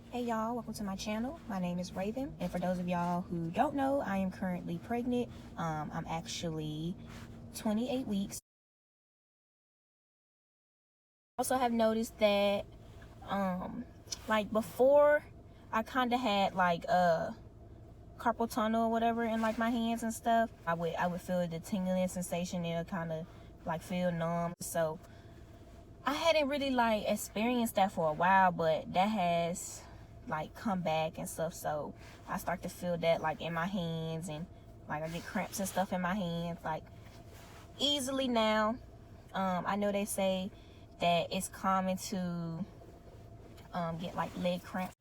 Hey y'all, welcome to my channel. My name is Raven, and for those of y'all who don't know, I am currently pregnant. I'm actually 28 weeks. Also have noticed that like before I kind of had like carpal tunnel or whatever in like my hands and stuff. I would feel the tingling sensation. It'll kind of like feel numb. So I hadn't really like experienced that for a while, but that has like come back and stuff. So I start to feel that like in my hands, and like I get cramps and stuff in my hands like easily now. I know they say that it's common to get like leg cramps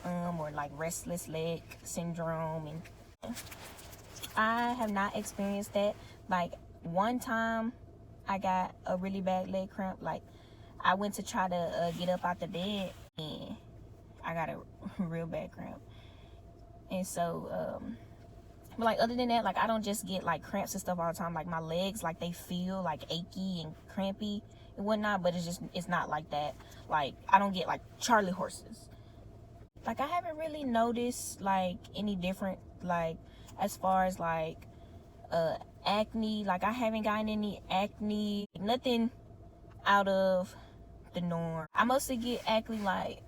or like restless leg syndrome, and I have not experienced that. Like one time I got a really bad leg cramp. Like I went to try to get up out the bed and I got a real bad cramp. And so but like other than that, like I don't just get like cramps and stuff all the time. Like my legs, like they feel like achy and crampy and whatnot, but it's not like that. Like I don't get like Charlie horses. Like I haven't really noticed like any different, like as far as like acne. Like I haven't gotten any acne, nothing out of the norm. I mostly get acne like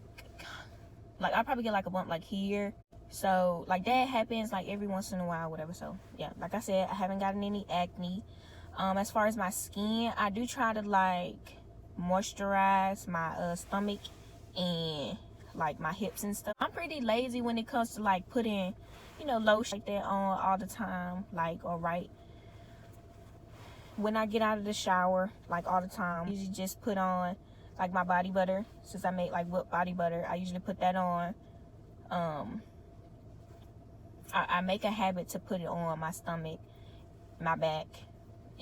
I probably get like a bump like here. So like that happens like every once in a while, whatever. So yeah, like I said, I haven't gotten any acne. As far as my skin, I do try to like moisturize my stomach and like my hips and stuff. I'm pretty lazy when it comes to like putting, you know, lotion like that on all the time, like, or right when I get out of the shower, like all the time. I usually just put on like my body butter. Since I make like whipped body butter, I usually put that on. I make a habit to put it on my stomach, my back,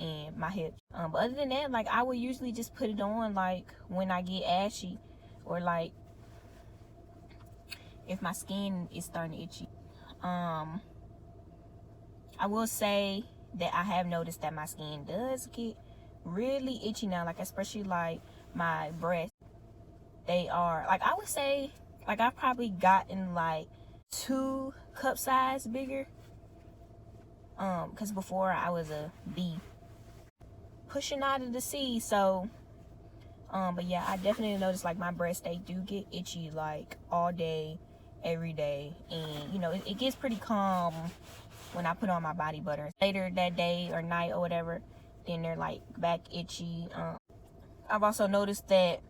and my hips. But other than that, like I would usually just put it on like when I get ashy, or like if my skin is starting to itchy. I will say that I have noticed that my skin does get really itchy now, like especially like my breasts. They are like, I would say like I've probably gotten like 2 cup size bigger, because before I was a B pushing out of the C. So but yeah, I definitely noticed like my breasts, they do get itchy like all day, every day. And you know, it gets pretty calm when I put on my body butter. Later that day or night or whatever, then they're like back itchy. I've also noticed that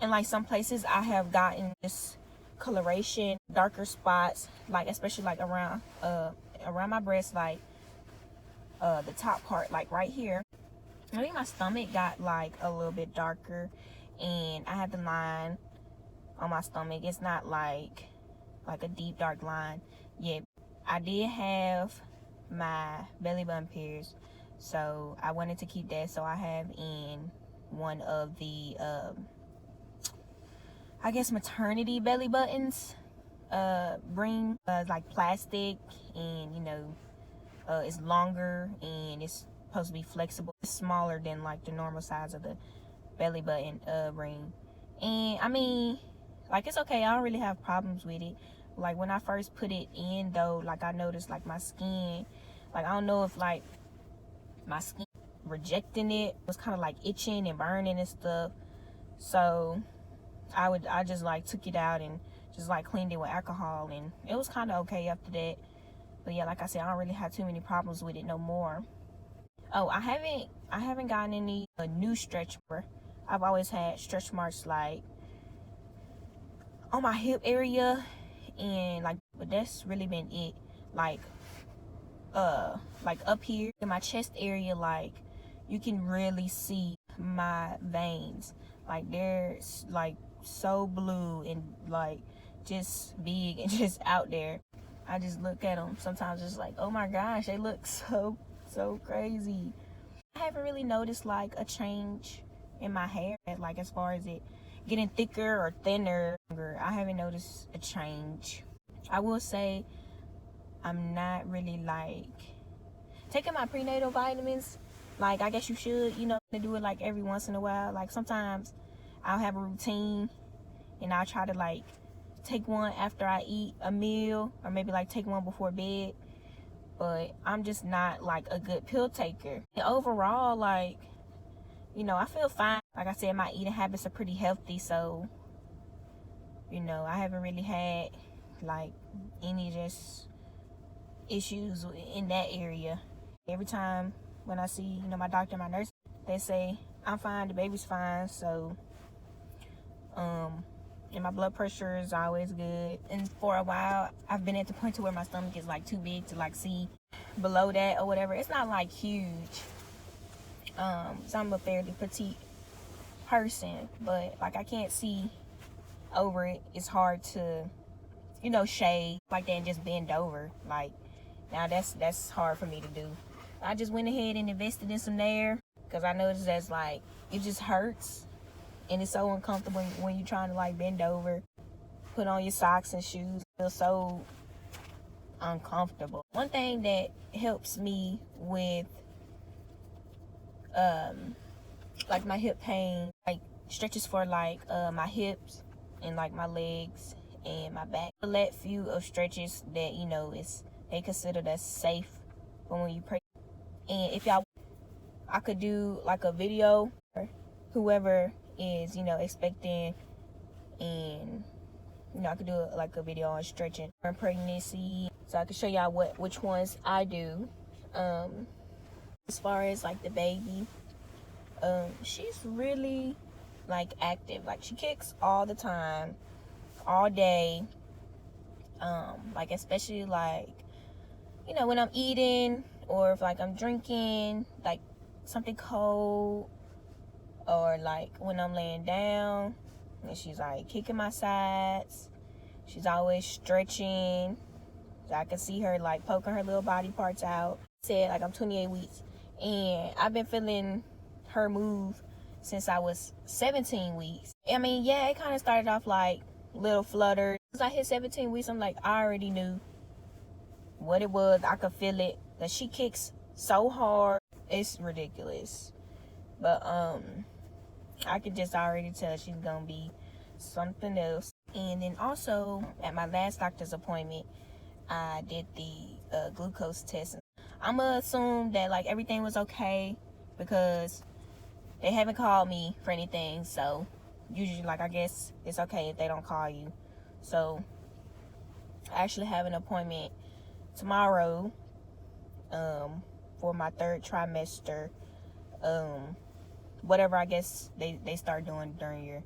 in like some places I have gotten this coloration, darker spots, like especially like around my breast, like the top part, like right here. I think my stomach got like a little bit darker, and I had the line on my stomach. It's not like a deep dark line yet. I did have my belly button pierced, so I wanted to keep that. So I have in one of the I guess maternity belly buttons, bring like plastic, and you know, it's longer and it's supposed to be flexible. It's smaller than like the normal size of the belly button ring. And I mean, like it's okay, I don't really have problems with it. Like when I first put it in though, like I noticed like my skin, like I don't know if like my skin rejecting it, was kind of like itching and burning and stuff. So I just like took it out and just like cleaned it with alcohol, and it was kind of okay after that. But yeah, like I said, I don't really have too many problems with it no more. Oh, I haven't gotten any new stretch marks. I've always had stretch marks like on my hip area, and like, but that's really been it. Like up here in my chest area, like you can really see my veins. Like they're like so blue and like just big and just out there. I just look at them sometimes, just like, oh my gosh, they look so crazy. I haven't really noticed like a change in my hair, like as far as it getting thicker or thinner. I haven't noticed a change. I will say I'm not really like taking my prenatal vitamins. Like I guess you should, you know, do it like every once in a while. Like sometimes I'll have a routine and I'll try to like take one after I eat a meal, or maybe like take one before bed. But I'm just not like a good pill taker. And overall, like, you know, I feel fine. Like I said, my eating habits are pretty healthy, so, you know, I haven't really had like any just issues in that area. Every time when I see, you know, my doctor, my nurse, they say I'm fine, the baby's fine. So and my blood pressure is always good. And for a while I've been at the point to where my stomach is like too big to like see below that or whatever. It's not like huge, so I'm a fairly petite person, but like I can't see over it. It's hard to, you know, shade like that and just bend over. Like, now that's hard for me to do. I just went ahead and invested in some Nair, because I noticed that's like, it just hurts and it's so uncomfortable when you're trying to like bend over, put on your socks and shoes. It feels so uncomfortable. One thing that helps me with like my hip pain, like stretches for like my hips and like my legs and my back. A select few of stretches that, you know, they consider that's safe for when you pray. And if y'all, I could do like a video for whoever is, you know, expecting, and, you know, I could do like a video on stretching for pregnancy, so I can show y'all which ones I do. As far as like the baby, she's really like active. Like, she kicks all the time, all day. Like, especially like, you know, when I'm eating, or if like I'm drinking like something cold, or like when I'm laying down, and she's like kicking my sides. She's always stretching, so I can see her like poking her little body parts out. Said like I'm 28 weeks, and I've been feeling her move since I was 17 weeks. I mean, yeah, it kind of started off like little flutter. As I hit 17 weeks, I'm like, I already knew what it was. I could feel it, that she kicks so hard, it's ridiculous. But I could just already tell she's gonna be something else. And then also at my last doctor's appointment, I did the glucose test. I'm gonna assume that like everything was okay, because they haven't called me for anything. So usually, like, I guess it's okay if they don't call you. So I actually have an appointment tomorrow for my 3rd trimester, whatever I guess they start doing during your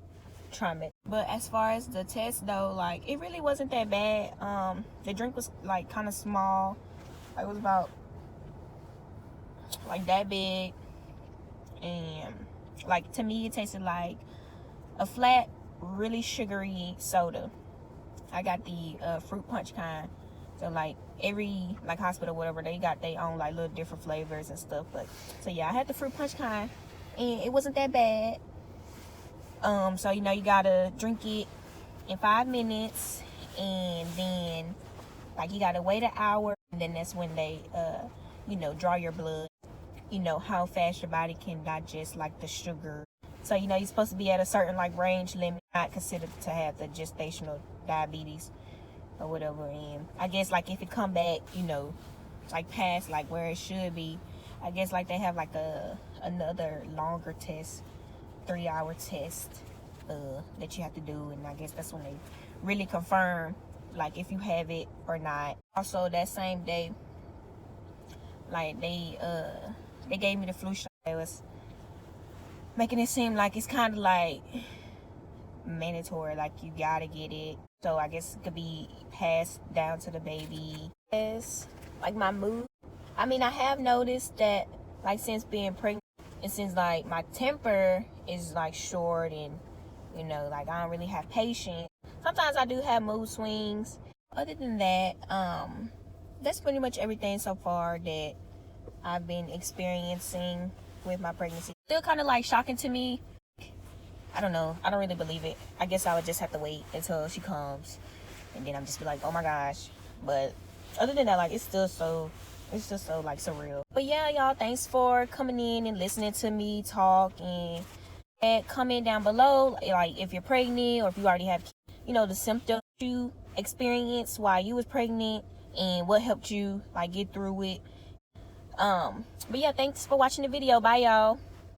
trimester. But as far as the test though, like, it really wasn't that bad. The drink was like kind of small. Like, it was about like that big, and like, to me it tasted like a flat, really sugary soda. I got the fruit punch kind. So like every like hospital, whatever, they got their own like little different flavors and stuff. But so yeah, I had the fruit punch kind, and it wasn't that bad. So, you know, you gotta drink it in 5 minutes, and then like you gotta wait an hour, and then that's when they you know, draw your blood, you know, how fast your body can digest like the sugar. So, you know, you're supposed to be at a certain like range limit, not considered to have the gestational diabetes or whatever. And I guess like if it come back, you know, like past like where it should be, I guess like they have like another longer test, 3-hour test that you have to do, and I guess that's when they really confirm like if you have it or not. Also that same day, like they gave me the flu shot. It was making it seem like it's kind of like mandatory, like you gotta get it. So I guess it could be passed down to the baby. It's like my mood. I mean, I have noticed that like since being pregnant, and since like my temper is like short, and, you know, like I don't really have patience, sometimes I do have mood swings. Other than that, that's pretty much everything so far that I've been experiencing with my pregnancy. Still kind of like shocking to me. I don't know. I don't really believe it. I guess I would just have to wait until she comes, and then I'm just be like, oh my gosh. But other than that, like, it's just so like surreal. But yeah, y'all, thanks for coming in and listening to me talk. And comment down below, like, if you're pregnant or if you already have kids, you know, the symptoms you experienced while you was pregnant and what helped you like get through it. But yeah, thanks for watching the video. Bye, y'all.